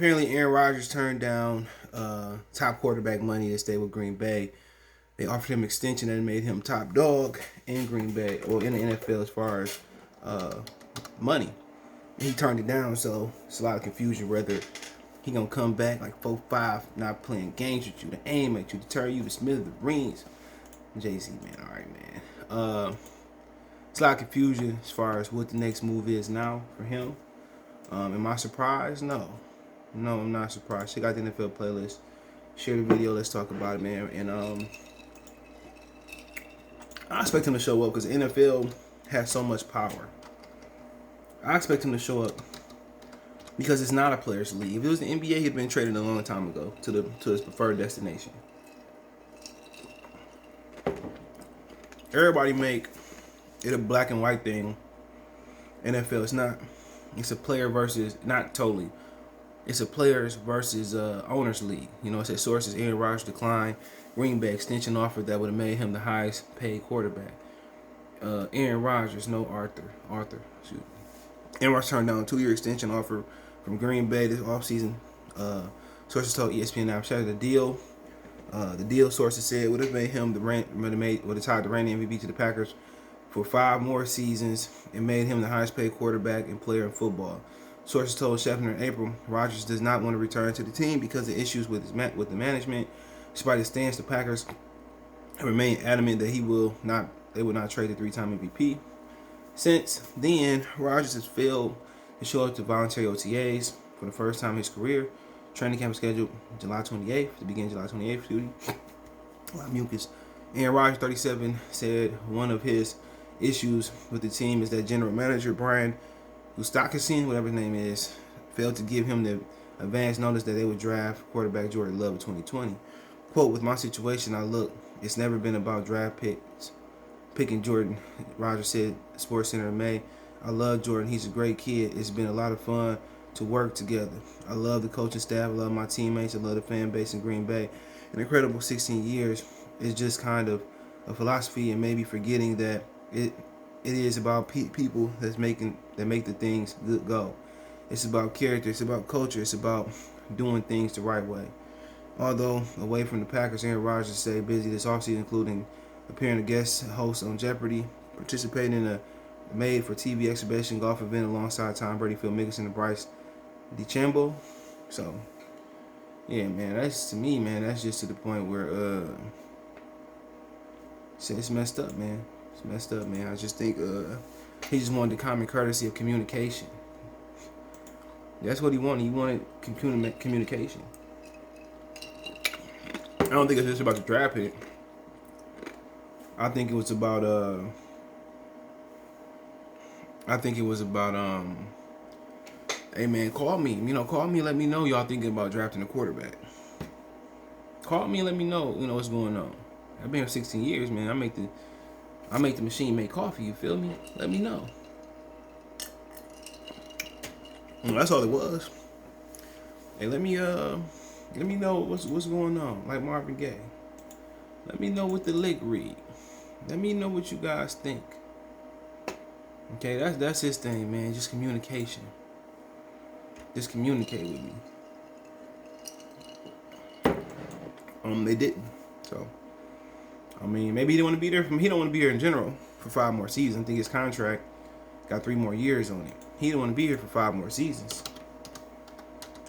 apparently Aaron Rodgers turned down top quarterback money to stay with Green Bay. They offered him extension and made him top dog in Green Bay or in the NFL as far as money. He turned it down, so it's a lot of confusion whether he gonna come back like 4-5, not playing games with you, to aim at you, to turn you to smithereens. Jay-Z, man, all right, man. It's a lot of confusion as far as what the next move is now for him. Am I surprised? No, I'm not surprised. Check out the NFL playlist. Share the video. Let's talk about it, man. And I expect him to show up because the NFL has so much power. I expect him to show up because it's not a players' league. If it was the NBA, he'd been traded a long time ago to his preferred destination. Everybody make it a black and white thing. NFL, it's not. It's a player versus, not totally. It's a players versus owners league. You know, it says sources: Aaron Rodgers declined Green Bay extension offer that would have made him the highest paid quarterback. Aaron Rodgers, no Arthur. Aaron Rodgers turned down a 2-year extension offer from Green Bay this offseason. Sources told ESPN now the deal sources said would have made him would have tied the reigning MVP to the Packers for 5 more seasons and made him the highest paid quarterback and player in football. Sources told Schefter in April Rodgers does not want to return to the team because of issues with the management. Despite his stance, the Packers have remained adamant that they will not trade the 3-time MVP. Since then, Rodgers has failed to show up to voluntary OTAs for the first time in his career. Training camp is scheduled July 28th, to begin July 28th. A lot of mucus. Aaron Rodgers, 37, said one of his issues with the team is that general manager Brian Gustakissian, whatever his name is, failed to give him the advance notice that they would draft quarterback Jordan Love in 2020. Quote, with my situation, it's never been about draft picking Jordan, Rodgers said SportsCenter in May. I love Jordan. He's a great kid. It's been a lot of fun to work together. I love the coaching staff. I love my teammates. I love the fan base in Green Bay. An incredible 16 years. It's just kind of a philosophy and maybe forgetting that it is about people that make the things good go. It's about character. It's about culture. It's about doing things the right way. Although away from the Packers, Aaron Rodgers stayed busy this offseason, including appearing as guest host on Jeopardy, participating in a made-for-TV exhibition golf event alongside Tom Brady, Phil Mickelson, and Bryce DeChambeau. So, yeah, man, that's just to the point where it's messed up, man. It's messed up, man. I just think he just wanted the common courtesy of communication. That's what he wanted. He wanted communication. I don't think it's just about the draft pick. I think it was about hey man, call me. Call me, let me know y'all thinking about drafting a quarterback. Call me and let me know, what's going on. I've been here 16 years, man. I make the machine make coffee, you feel me? Let me know. That's all it was. Hey, let me know what's going on, like Marvin Gaye. Let me know what the lick read. Let me know what you guys think. Okay, that's his thing, man. Just communication. Just communicate with me. They didn't. So, maybe he didn't want to be there. He don't want to be here in general for 5 more seasons. I think his contract got 3 more years on it. He didn't want to be here for 5 more seasons.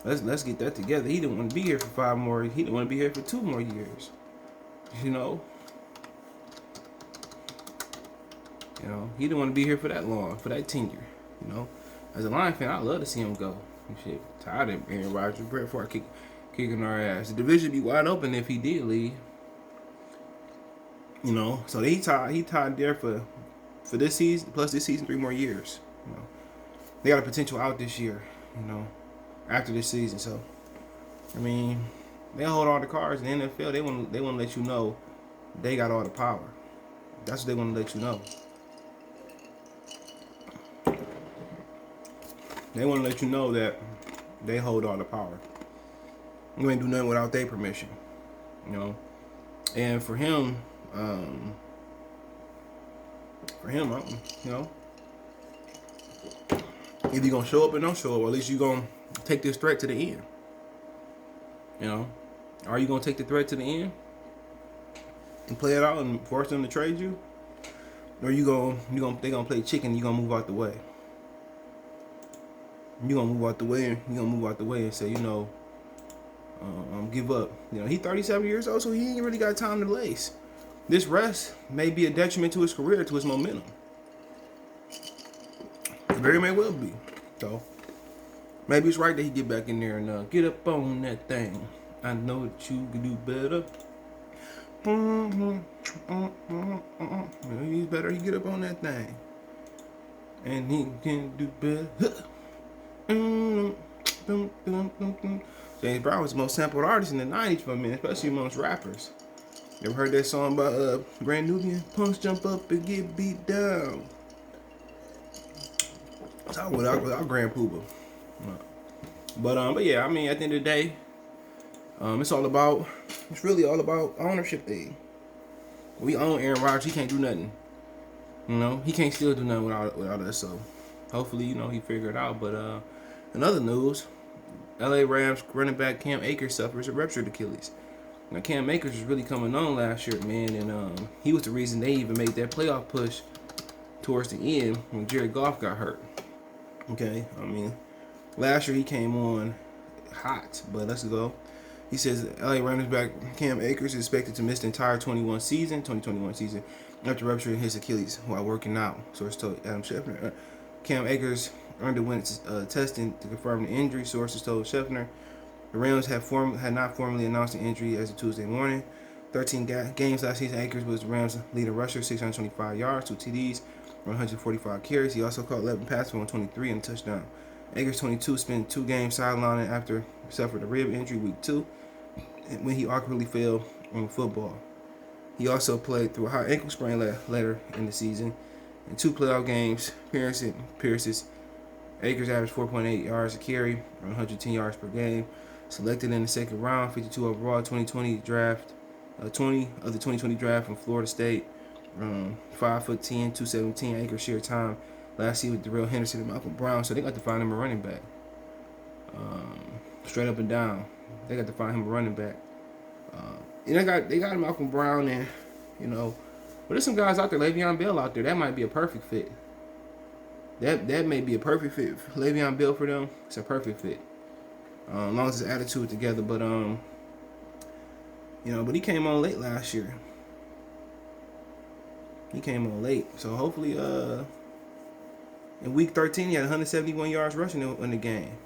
Let's get that together. He didn't want to be here for 5 more. He didn't want to be here for 2 more years. He didn't want to be here for that long, for that tenure. As a Lion fan, I love to see him go. Shit, tired of Aaron Rodgers, Brett Favre kicking our ass. The division be wide open if he did leave. So he tied there for this season, plus this season 3 more years. They got a potential out this year. After this season, so they hold all the cards in the NFL. They want to let you know they got all the power. That's what they want to let you know. They want to let you know that they hold all the power. You ain't do nothing without their permission, And for him, either you gonna show up or don't show up, or at least you gonna take this threat to the end. You know, are you gonna take the threat to the end and play it out and force them to trade you, or they gonna play chicken? You gonna move out the way. You gonna move out the way, and you gonna move out the way and say, give up. You know, he's 37 years old, so he ain't really got time to lace. This rest may be a detriment to his career, to his momentum. It very may well be. So maybe it's right that he get back in there and get up on that thing. I know that you can do better. He's better. He get up on that thing, and he can do better. James Brown was the most sampled artist in the 90s for a minute, especially amongst rappers. You ever heard that song by Grand Nubian? Punks jump up and get beat down. So without Grand Pooba. But yeah, I mean, at the end of the day, it's really all about ownership thing. We own Aaron Rodgers. He can't do nothing. You know, he can't still do nothing without us. So hopefully, he figured it out. But in other news, LA Rams running back Cam Akers suffers a ruptured Achilles. Now, Cam Akers was really coming on last year, man, and he was the reason they even made that playoff push towards the end when Jared Goff got hurt. Okay, I mean, last year he came on hot, but let's go. He says LA Rams back Cam Akers is expected to miss the entire 2021 season after rupturing his Achilles while working out. Source told Adam Schefter. Cam Akers underwent testing to confirm the injury. Sources told Schefter. The Rams had not formally announced the injury as of Tuesday morning. 13 games last season, Akers was the Rams' leading rusher, 625 yards, 2 TDs, 145 carries. He also caught 11 passes for 123 and a touchdown. Akers, 22, spent 2 games sidelining after suffered a rib injury week 2 when he awkwardly fell on football. He also played through a high ankle sprain later in the season. In 2 playoff games, appearances, Akers averaged 4.8 yards a carry, 110 yards per game. Selected in the second round, 52 overall, 2020 draft, 20 of the 2020 draft from Florida State. 5'10", 217. Akers shared time last season with Darrell Henderson and Malcolm Brown, so they got to find him a running back. Straight up and down, they got to find him a running back. And they got Malcolm Brown and but there's some guys out there, Le'Veon Bell out there, that might be a perfect fit. That may be a perfect fit. Le'Veon Bell for them, it's a perfect fit. As long as his attitude together, but but he came on late last year. He came on late, so hopefully, in week 13 he had 171 yards rushing in the game.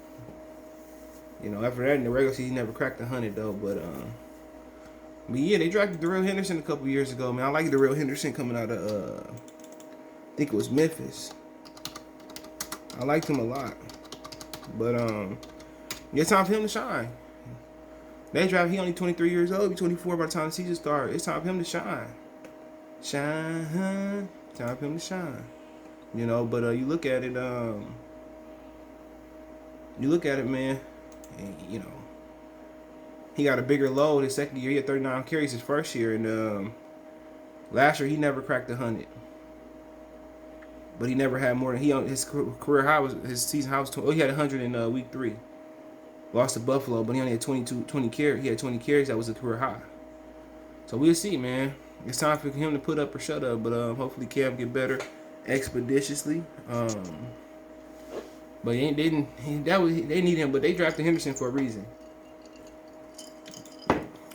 After that in the regular season he never cracked 100 though, but yeah, they drafted Darrell Henderson a couple years ago, man. I like Darrell Henderson coming out of I think it was Memphis. I liked him a lot, but it's time for him to shine. They draft, he only 23 years old, he'll be 24 by the time the season starts. It's time for him to shine. Time for him to shine. But you look at it, man, and, he got a bigger load his second year. He had 39 carries his first year, and last year he never cracked 100. But he never had more than his career high was his season high was 20. He had 100 in week 3. Lost to Buffalo, but he only had 20 carries. He had 20 carries. That was a career high. So we'll see, man. It's time for him to put up or shut up. But hopefully Cam get better expeditiously. But they need him. But they drafted Henderson for a reason.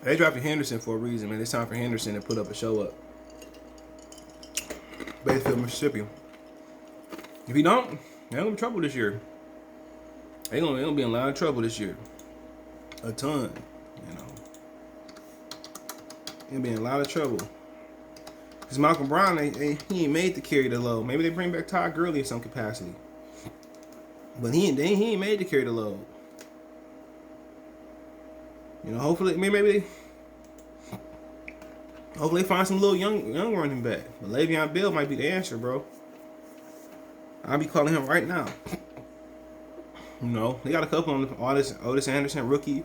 They drafted Henderson for a reason, man. It's time for Henderson to put up a show up. Bakersfield, Mississippi. If he don't, they're gonna be in trouble this year. They're gonna be in a lot of trouble this year. A ton, They'll be in a lot of trouble. Because Malcolm Brown, he ain't made to carry the load. Maybe they bring back Todd Gurley in some capacity. But he ain't made to carry the load. Hopefully they find some little young running back. But Le'Veon Bell might be the answer, bro. I'll be calling him right now. They got a couple on Otis Anderson, rookie.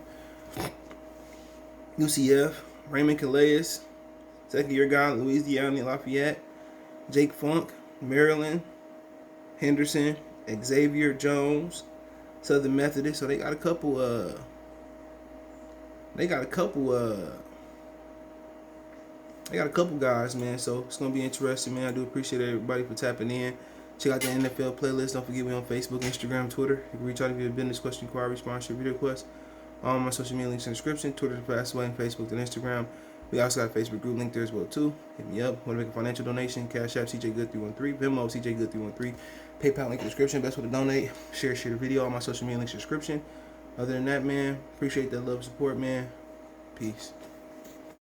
UCF, Raymond Calais, second-year guy, Louisiana Lafayette. Jake Funk, Maryland. Henderson, Xavier Jones, Southern Methodist. So they got a couple they got a couple guys, man. So it's gonna be interesting, man. I do appreciate everybody for tapping in. Check out the NFL playlist. Don't forget me on Facebook, Instagram, Twitter. You can reach out if you have business question, inquiry, sponsorship, video request. All my social media links in the description. Twitter the fastest way, and Facebook and Instagram. We also got a Facebook group link there as well too. Hit me up. Want to make a financial donation? Cash App CJ Good 313. Venmo CJ Good 313. PayPal link in the description. Best way to donate. Share the video. All my social media links in the description. Other than that, man, appreciate that love and support, man. Peace.